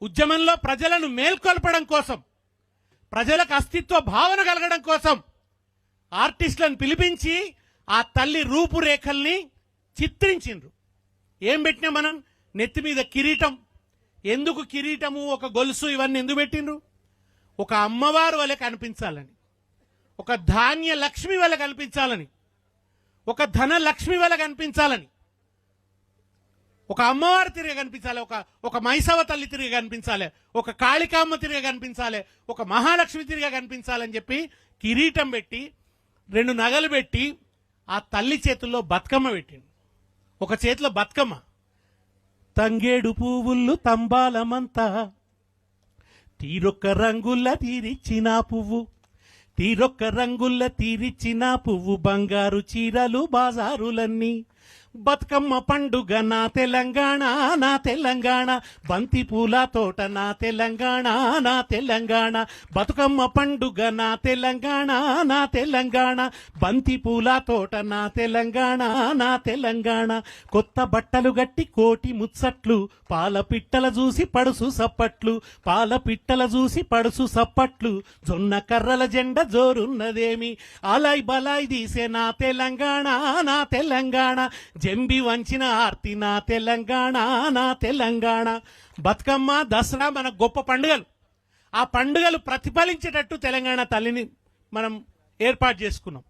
ఉద్యమంలో ప్రజలను మేల్కొల్పడం కోసం, ప్రజలకు అస్తిత్వ భావన కలగడం కోసం ఆర్టిస్టులను పిలిపించి ఆ తల్లి రూపురేఖల్ని చిత్రించిండ్రు. ఏం పెట్టినా మనం నెత్తి మీద కిరీటం. ఎందుకు కిరీటము, ఒక గొలుసు, ఇవన్నీ ఎందుకు పెట్టిండ్రు? ఒక అమ్మవారు వలె కనిపించాలని, ఒక ధాన్య లక్ష్మి వలె కనిపించాలని, ఒక ధన లక్ష్మి వలె కనిపించాలని, ఒక అమ్మవారు తిరిగి కనిపించాలి, ఒక మైసవ తల్లి తిరిగి కనిపించాలి, ఒక కాళికామ్మ తిరిగి కనిపించాలి, ఒక మహాలక్ష్మి తిరిగి కనిపించాలని చెప్పి కిరీటం పెట్టి 2 నగలు పెట్టి ఆ తల్లి చేతుల్లో బతుకమ్మ పెట్టిండు. ఒక చేతిలో బతుకమ్మ, తంగేడు పువ్వులు తంబాలమంతా, తీరొక్క రంగుల్ల తీరిచ్చిన పువ్వు, తీరొక్క రంగుల్ల తీరిచ్చిన పువ్వు, బంగారు చీరలు బాజారులన్నీ, బతుకమ్మ పండుగ నా తెలంగాణ, నా తెలంగాణ, బంతి పూల తోట నా తెలంగాణ, నా తెలంగాణ, బతుకమ్మ పండుగ నా తెలంగాణ, నా తెలంగాణ, బంతి పూల తోట నా తెలంగాణ, నా తెలంగాణ, కొత్త బట్టలు గట్టి కోటి ముచ్చట్లు, పాల పిట్టల చూసి పడుసు సప్పట్లు, పాల పిట్టల చూసి పడుసు సప్పట్లు, జొన్న కర్రల జెండ జోరున్నదేమి, అలాయ్ బలాయ్ తీసే నా తెలంగాణ, నా తెలంగాణ, జంబి వంచిన ఆర్తి నా తెలంగాణ, నా తెలంగాణ. బతుకమ్మ, దసరా మన గొప్ప పండుగలు. ఆ పండుగలు ప్రతిఫలించేటట్టు తెలంగాణ తల్లిని మనం ఏర్పాటు చేసుకున్నాం.